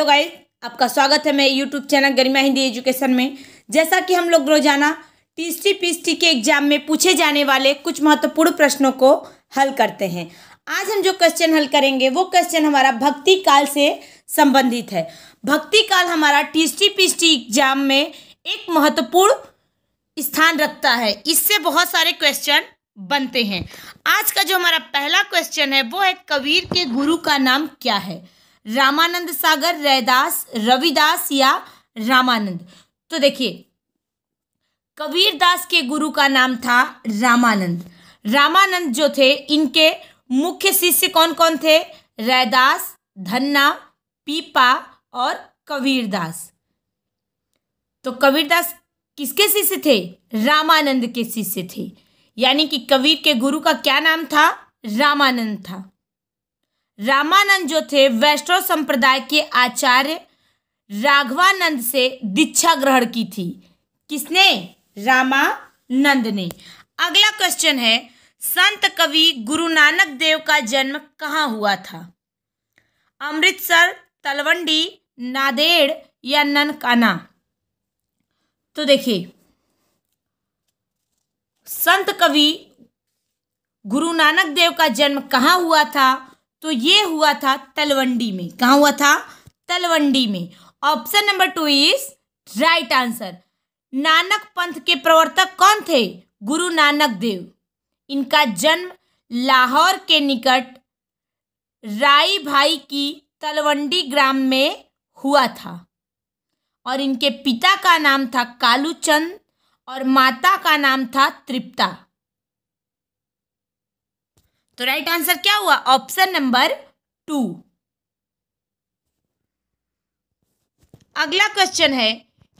Guys, आपका स्वागत है मेरे यूट्यूब चैनल गरिमा हिंदी एजुकेशन में। जैसा कि हम लोग रोजाना टीएसटी पीएसटी के एग्जाम में पूछे जाने वाले कुछ महत्वपूर्ण प्रश्नों को हल करते हैं। आज हम जो क्वेश्चन हल करेंगे वो क्वेश्चन हमारा भक्ति काल से संबंधित है। भक्ति काल हमारा टीएसटी पीएसटी एग्जाम में एक महत्वपूर्ण स्थान रखता है। इससे बहुत सारे क्वेश्चन बनते हैं। आज का जो हमारा पहला क्वेश्चन है वो है कबीर के गुरु का नाम क्या है? रामानंद सागर, रैदास, रविदास या रामानंद। तो देखिए, कबीरदास के गुरु का नाम था रामानंद। रामानंद जो थे, इनके मुख्य शिष्य कौन कौन थे? रैदास, धन्ना, पीपा और कबीरदास। तो कबीरदास किसके शिष्य थे? रामानंद के शिष्य थे। यानी कि कबीर के गुरु का क्या नाम था? रामानंद था। रामानंद जो थे वैष्णव संप्रदाय के आचार्य राघवानंद से दीक्षा ग्रहण की थी। किसने? रामानंद ने। अगला क्वेश्चन है, संत कवि गुरु नानक देव का जन्म कहाँ हुआ था? अमृतसर, तलवंडी, नांदेड़ या ननकाना। तो देखिए, संत कवि गुरु नानक देव का जन्म कहाँ हुआ था? तो ये हुआ था तलवंडी में। कहाँ हुआ था? तलवंडी में। Option number 2 is right answer. Nanak पंथ के प्रवर्तक कौन थे? गुरु नानक देव। इनका जन्म लाहौर के निकट राई भाई की तलवंडी ग्राम में हुआ था और इनके पिता का नाम था कालूचंद और माता का नाम था तृप्ता। तो राइट आंसर क्या हुआ? Option number 2। अगला क्वेश्चन है,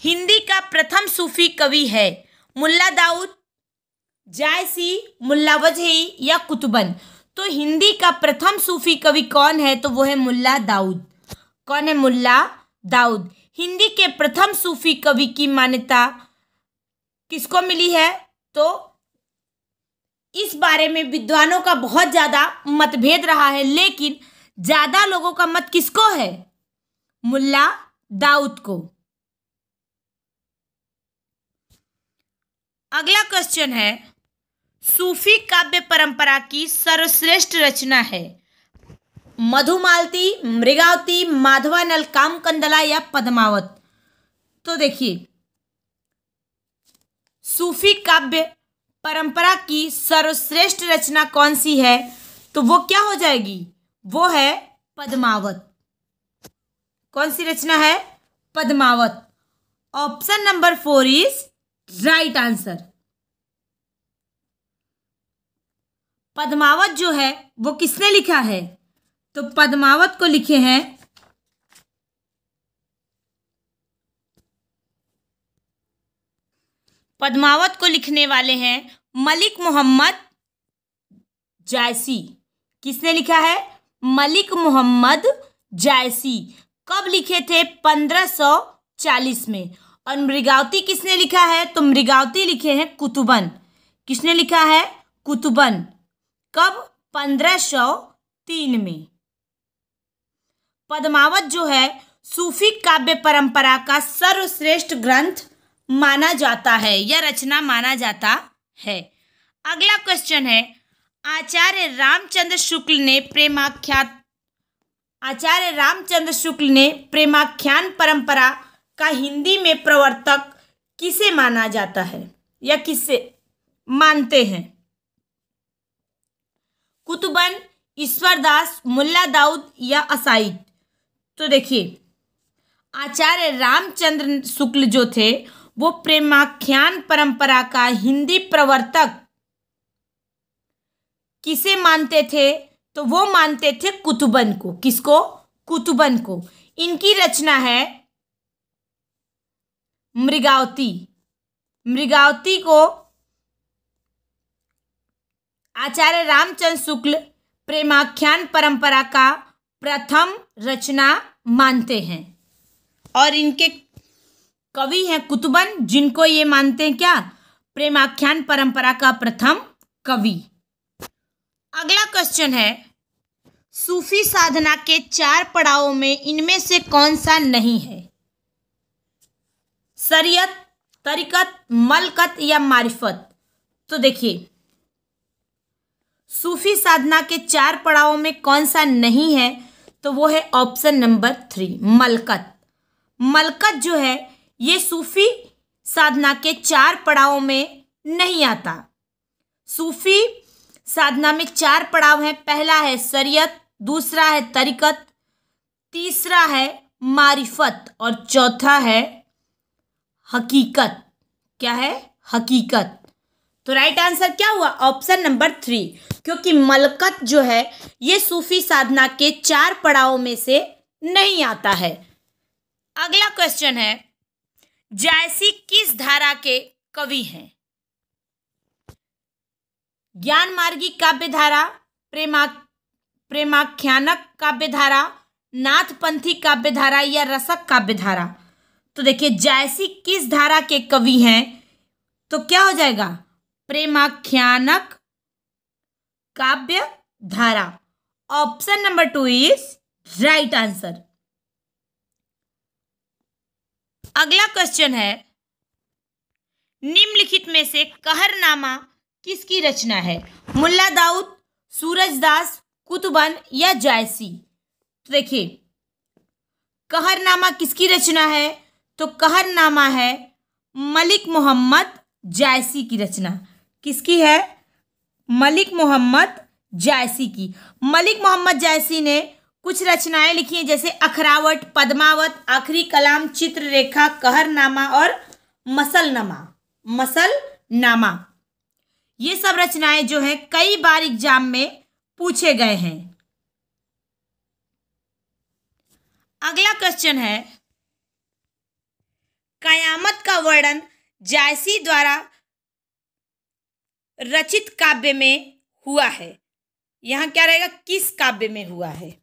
हिंदी का प्रथम सूफी कवि है मुल्ला दाऊद, जायसी, मुल्ला वजही या कुतुबन। तो हिंदी का प्रथम सूफी कवि कौन है? तो वो है मुल्ला दाऊद। कौन है? मुल्ला दाऊद। हिंदी के प्रथम सूफी कवि की मान्यता किसको मिली है? तो इस बारे में विद्वानों का बहुत ज्यादा मतभेद रहा है, लेकिन ज्यादा लोगों का मत किसको है? मुल्ला दाऊद को। अगला क्वेश्चन है, सूफी काव्य परंपरा की सर्वश्रेष्ठ रचना है मधुमालती, मृगावती, माधवानल, कामकंदला या पद्मावत। तो देखिए, सूफी काव्य परंपरा की सर्वश्रेष्ठ रचना कौन सी है? तो वो क्या हो जाएगी? वो है पद्मावत। कौन सी रचना है? Padmavat. Option number 4 is right answer. Padmavat जो है वो किसने लिखा है? तो पद्मावत को लिखे हैं पद्मावत को लिखने वाले हैं मलिक मोहम्मद जायसी। किसने लिखा है? मलिक मोहम्मद जायसी। कब लिखे थे? 1540 में। और मृगावती किसने लिखा है? तो मृगावती लिखे हैं कुतुबन। किसने लिखा है? कुतुबन। कब? 1503 में। पद्मावत जो है सूफी काव्य परंपरा का सर्वश्रेष्ठ ग्रंथ माना जाता है या रचना माना जाता है। अगला क्वेश्चन है, आचार्य रामचंद्र शुक्ल ने प्रेमाख्यान परंपरा का हिंदी में प्रवर्तक किसे माना जाता है या किसे मानते हैं? कुतुबन, ईश्वरदास, मुल्ला दाऊद या असाइद। तो देखिए, आचार्य रामचंद्र शुक्ल जो थे वो प्रेमाख्यान परंपरा का हिंदी प्रवर्तक किसे मानते थे? तो वो मानते थे कुतुबन को। किसको? कुतुबन को। इनकी रचना है मृगावती। मृगावती को आचार्य रामचंद्र शुक्ल प्रेमाख्यान परंपरा का प्रथम रचना मानते हैं और इनके कवि हैं कुतुबन, जिनको ये मानते हैं क्या? प्रेमाख्यान परंपरा का प्रथम कवि। अगला क्वेश्चन है, सूफी साधना के 4 पड़ावों में इनमें से कौन सा नहीं है? शरीयत, तरीकत, मलकत या मारिफत? तो देखिए, सूफी साधना के 4 पड़ावों में कौन सा नहीं है? तो वो है ऑप्शन नंबर 3, मलकत। मलकत जो है ये सूफी साधना के 4 पड़ावों में नहीं आता। सूफी साधना में 4 पड़ाव हैं। पहला है शरीयत, दूसरा है तरीकत, तीसरा है मारिफत और चौथा है हकीकत। क्या है? हकीकत। तो राइट आंसर क्या हुआ? ऑप्शन नंबर 3, क्योंकि मलकत जो है ये सूफी साधना के 4 पड़ावों में से नहीं आता है। अगला क्वेश्चन है, जायसी किस धारा के कवि हैं? ज्ञान मार्गी काव्य धारा, प्रेमाख्यानक काव्य धारा, नाथपंथी काव्य धारा या रसक काव्य धारा? तो देखिए, जायसी किस धारा के कवि हैं? तो क्या हो जाएगा? प्रेमाख्यानक काव्य धारा। Option number 2 is right answer. अगला क्वेश्चन है, निम्नलिखित में से कहरनामा किसकी रचना है? मुल्ला दाऊद, सूरजदास, कुतुबन या जायसी? तो देखिए, कहरनामा किसकी रचना है? तो कहरनामा है मलिक मोहम्मद जायसी की रचना। किसकी है? मलिक मोहम्मद जायसी की। मलिक मोहम्मद जायसी ने कुछ रचनाएं लिखी हैं, जैसे अखरावट, पद्मावत, आखिरी कलाम, चित्ररेखा, कहरनामा और मसलनामा। ये सब रचनाएं जो हैं कई बार एग्जाम में पूछे गए हैं। अगला क्वेश्चन है, कयामत का वर्णन जायसी द्वारा रचित काव्य में हुआ है। यहाँ क्या रहेगा? किस काव्य में हुआ है?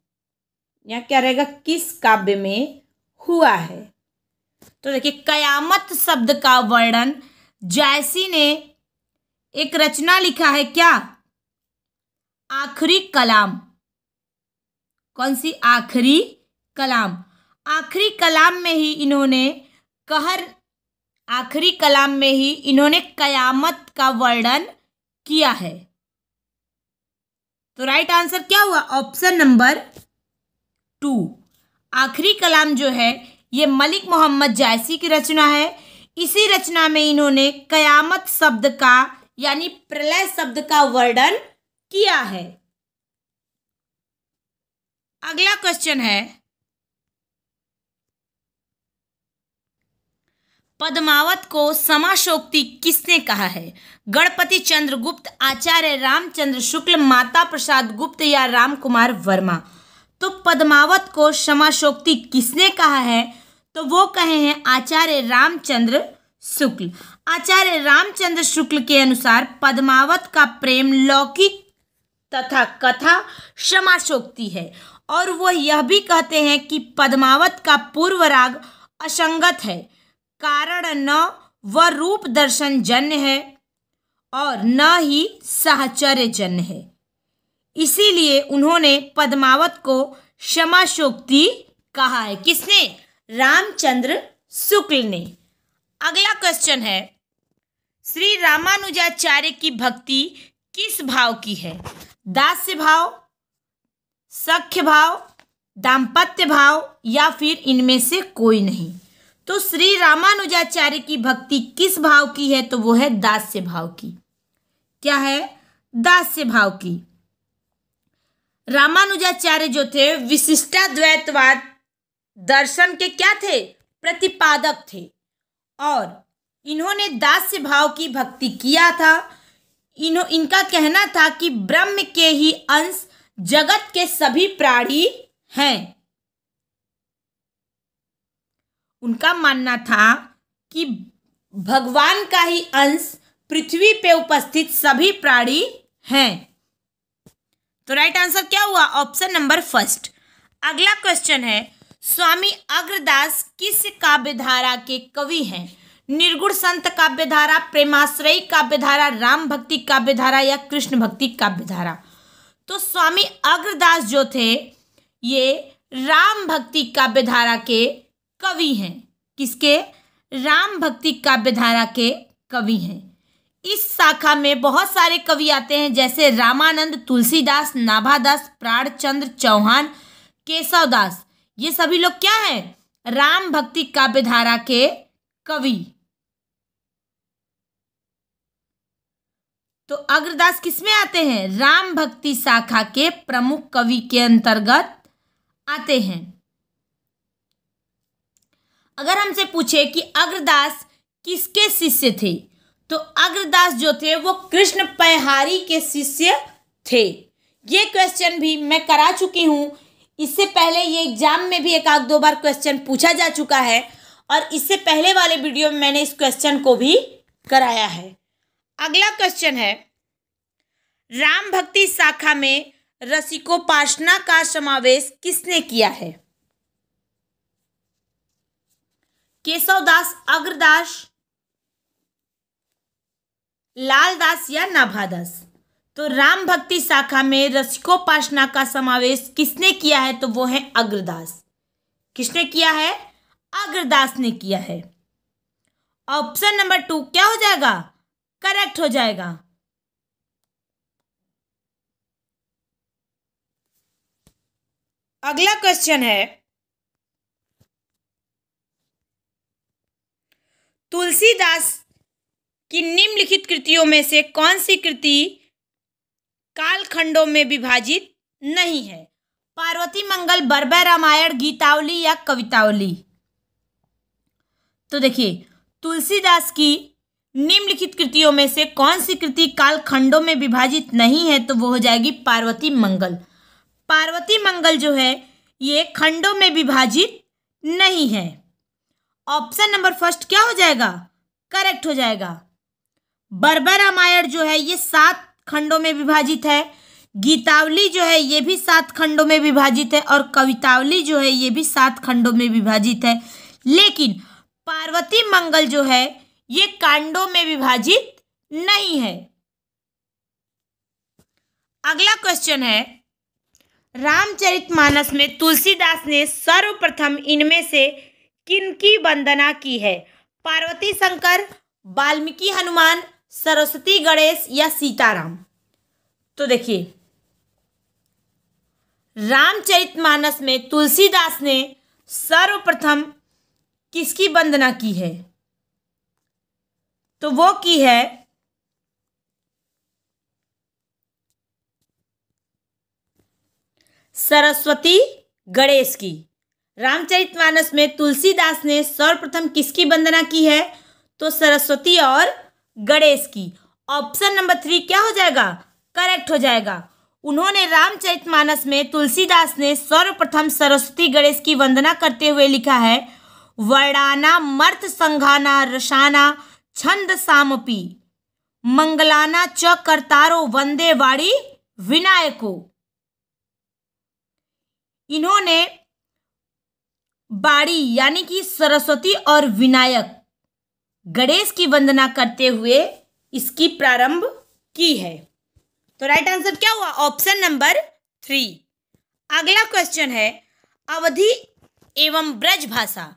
यहाँ क्या रहेगा? किस काव्य में हुआ है? तो देखिए, कयामत शब्द का वर्णन जायसी ने एक रचना लिखा है। क्या? आखिरी कलाम। कौन सी? आखिरी कलाम। आखिरी कलाम में ही इन्होंने कयामत का वर्णन किया है। तो राइट आंसर क्या हुआ? Option number 2। आखिरी कलाम जो है ये मलिक मोहम्मद जायसी की रचना है। इसी रचना में इन्होंने कयामत शब्द का यानी प्रलय शब्द का वर्णन किया है। अगला क्वेश्चन है, पद्मावत को समाशोक्ति किसने कहा है? गणपति चंद्र गुप्त, आचार्य रामचंद्र शुक्ल, माता प्रसाद गुप्त या राम कुमार वर्मा? तो पद्मावत को समाशोक्ति किसने कहा है? तो वो कहे हैं आचार्य रामचंद्र शुक्ल। आचार्य रामचंद्र शुक्ल के अनुसार पद्मावत का प्रेम लौकिक तथा कथा समाशोक्ति है, और वो यह भी कहते हैं कि पद्मावत का पूर्व राग असंगत है, कारण न वह रूप दर्शन जन्य है और न ही साहचर्य जन्य है। इसीलिए उन्होंने पद्मावत को समाशोक्ति कहा है। किसने? रामचंद्र शुक्ल ने। अगला क्वेश्चन है, श्री रामानुजाचार्य की भक्ति किस भाव की है? दास्य भाव, सख्य भाव, दाम्पत्य भाव या फिर इनमें से कोई नहीं? तो श्री रामानुजाचार्य की भक्ति किस भाव की है? तो वो है दास्य भाव की। क्या है? दास्य भाव की। रामानुजाचार्य जो थे विशिष्टाद्वैतवाद दर्शन के क्या थे? प्रतिपादक थे, और इन्होंने दास्य भाव की भक्ति किया था। इनका कहना था कि ब्रह्म के ही अंश जगत के सभी प्राणी हैं। उनका मानना था कि भगवान का ही अंश पृथ्वी पे उपस्थित सभी प्राणी हैं। तो राइट आंसर क्या हुआ? Option number 1। अगला क्वेश्चन है, स्वामी अग्रदास किस काव्यधारा के कवि हैं? निर्गुण संत काव्यधारा, प्रेमाश्रयी काव्यधारा, राम भक्ति काव्यधारा या कृष्ण भक्ति काव्यधारा? तो स्वामी अग्रदास जो थे ये राम भक्ति काव्यधारा के कवि हैं। किसके? राम भक्ति काव्यधारा के कवि हैं। इस शाखा में बहुत सारे कवि आते हैं, जैसे रामानंद, तुलसीदास, नाभादास, प्राणचंद्र चौहान, केशवदास। ये सभी लोग क्या हैं? राम भक्ति काव्यधारा के कवि। तो अग्रदास किसमें आते हैं? राम भक्ति शाखा के प्रमुख कवि के अंतर्गत आते हैं। अगर हमसे पूछे कि अग्रदास किसके शिष्य थे, तो अग्रदास जो थे वो कृष्ण पैहारी के शिष्य थे। ये क्वेश्चन भी मैं करा चुकी हूँ। इससे पहले ये एग्जाम में भी एक आध दो बार क्वेश्चन पूछा जा चुका है, और इससे पहले वाले वीडियो में मैंने इस क्वेश्चन को भी कराया है। अगला क्वेश्चन है, राम भक्ति शाखा में रसिकोपासना का समावेश किसने किया है? केशवदास, अग्रदास, लालदास या नाभादास? तो राम भक्ति शाखा में रसिकोपासना का समावेश किसने किया है? तो वो है अग्रदास। किसने किया है? अग्रदास ने किया है। ऑप्शन नंबर 2 क्या हो जाएगा? करेक्ट हो जाएगा। अगला क्वेश्चन है, तुलसीदास की निम्नलिखित कृतियों में से कौन सी कृति कालखंडों में विभाजित नहीं है? पार्वती मंगल, बर्बर रामायण, गीतावली या कवितावली? तो देखिए, तुलसीदास की निम्नलिखित कृतियों में से कौन सी कृति कालखंडों में विभाजित नहीं है? तो वो हो जाएगी पार्वती मंगल। पार्वती मंगल जो है ये खंडों में विभाजित नहीं है। ऑप्शन नंबर फर्स्ट क्या हो जाएगा? करेक्ट हो जाएगा। बर्बर रामायण जो है ये 7 खंडों में विभाजित है। गीतावली जो है ये भी 7 खंडों में विभाजित है, और कवितावली जो है ये भी 7 खंडों में विभाजित है। लेकिन पार्वती मंगल जो है ये कांडों में विभाजित नहीं है। अगला क्वेश्चन है, रामचरितमानस में तुलसीदास ने सर्वप्रथम इनमें से किनकी वंदना की है? पार्वती शंकर, वाल्मीकि हनुमान, सरस्वती गणेश या सीताराम? तो देखिए, रामचरितमानस में तुलसीदास ने सर्वप्रथम किसकी वंदना की है? तो वो की है सरस्वती गणेश की। रामचरितमानस में तुलसीदास ने सर्वप्रथम किसकी वंदना की है? तो सरस्वती और गणेश की। ऑप्शन नंबर 3 क्या हो जाएगा? करेक्ट हो जाएगा। उन्होंने रामचरितमानस में तुलसीदास ने सर्वप्रथम सरस्वती गणेश की वंदना करते हुए लिखा है, वर्णाना मर्थ संघाना रसाना छंद सामपी मंगलाना च कर्तारो वंदे वाणी विनायको। इन्होंने बाड़ी यानी कि सरस्वती और विनायक गणेश की वंदना करते हुए इसकी प्रारंभ की है। तो राइट आंसर क्या हुआ? Option number 3। अगला क्वेश्चन है, अवधी एवं ब्रज भाषा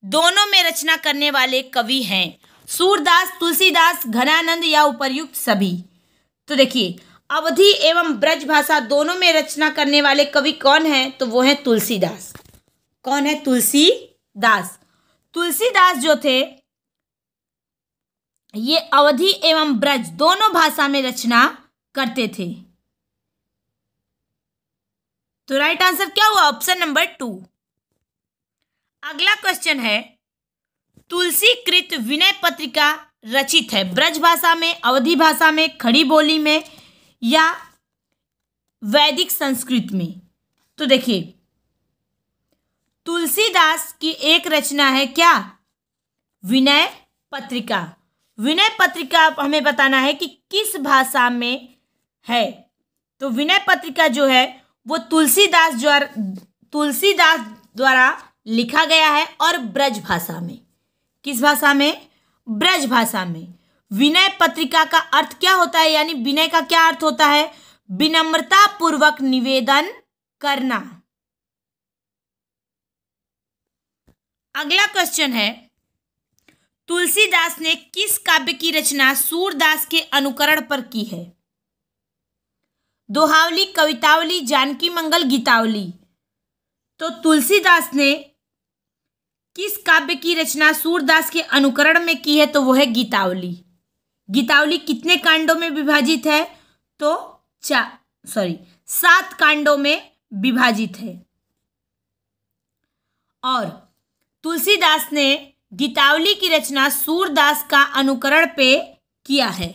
दोनों में रचना करने वाले कवि हैं? सूरदास, तुलसीदास, घनानंद या उपर्युक्त सभी? तो देखिए, अवधी एवं ब्रज भाषा दोनों में रचना करने वाले कवि कौन हैं? तो वो है तुलसीदास। कौन है? तुलसीदास। तुलसीदास जो थे ये अवधी एवं ब्रज दोनों भाषा में रचना करते थे। तो राइट आंसर क्या हुआ? Option number 2। अगला क्वेश्चन है, तुलसी कृत विनय पत्रिका रचित है ब्रज भाषा में, अवधी भाषा में, खड़ी बोली में या वैदिक संस्कृत में? तो देखिए, तुलसीदास की एक रचना है क्या? विनय पत्रिका। विनय पत्रिका हमें बताना है कि किस भाषा में है। तो विनय पत्रिका जो है वो तुलसीदास द्वारा लिखा गया है, और ब्रज भाषा में। किस भाषा में? ब्रज भाषा में। विनय पत्रिका का अर्थ क्या होता है, यानी विनय का क्या अर्थ होता है? विनम्रता पूर्वक निवेदन करना। अगला क्वेश्चन है, तुलसीदास ने किस काव्य की रचना सूरदास के अनुकरण पर की है? दोहावली, कवितावली, जानकी मंगल, गीतावली। तो तुलसीदास ने किस काव्य की रचना सूरदास के अनुकरण में की है? तो वो है गीतावली। गीतावली कितने कांडों में विभाजित है? तो 7 कांडों में विभाजित है। और तुलसीदास ने गीतावली की रचना सूरदास का अनुकरण पे किया है।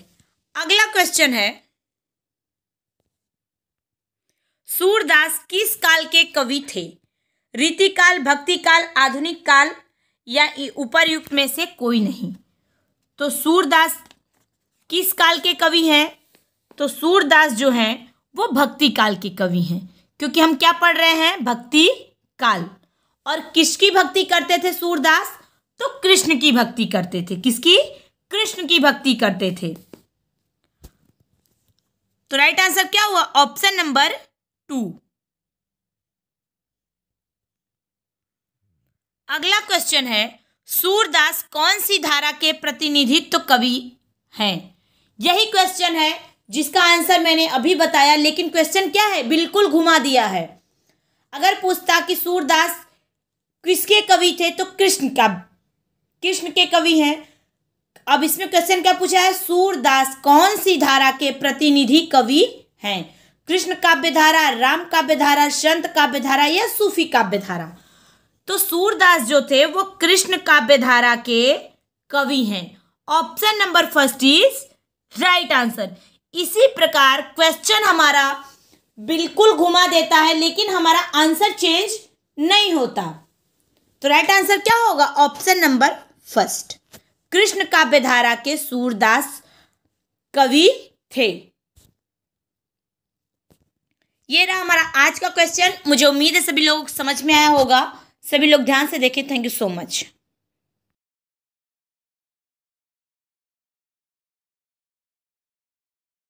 अगला क्वेश्चन है, सूरदास किस काल के कवि थे? रीतिकाल, भक्तिकाल, आधुनिक काल या उपर्युक्त में से कोई नहीं। तो सूरदास किस काल के कवि हैं? तो सूरदास जो हैं वो भक्ति काल के कवि हैं, क्योंकि हम क्या पढ़ रहे हैं? भक्ति काल। और किसकी भक्ति करते थे सूरदास? तो कृष्ण की भक्ति करते थे। किसकी? कृष्ण की भक्ति करते थे। तो राइट आंसर क्या हुआ? Option number 2। अगला क्वेश्चन है, सूरदास कौन सी धारा के प्रतिनिधित्व कवि हैं? यही क्वेश्चन है जिसका आंसर मैंने अभी बताया, लेकिन क्वेश्चन क्या है? बिल्कुल घुमा दिया है। अगर पूछता कि सूरदास किसके कवि थे, तो कृष्ण के कवि हैं। अब इसमें क्वेश्चन क्या पूछा है? सूरदास कौन सी धारा के प्रतिनिधि कवि हैं? कृष्ण काव्य धारा, राम काव्य धारा, संत काव्य धारा या सूफी काव्य धारा? तो सूरदास जो थे वो कृष्ण काव्य धारा के कवि हैं। Option number first is right answer. इसी प्रकार क्वेश्चन हमारा बिल्कुल घुमा देता है, लेकिन हमारा आंसर चेंज नहीं होता। तो राइट आंसर क्या होगा? ऑप्शन नंबर फर्स्ट, कृष्ण काव्य धारा के सूरदास कवि थे। ये रहा हमारा आज का क्वेश्चन। मुझे उम्मीद है सभी लोग समझ में आया होगा। सभी लोग ध्यान से देखें। Thank you so much.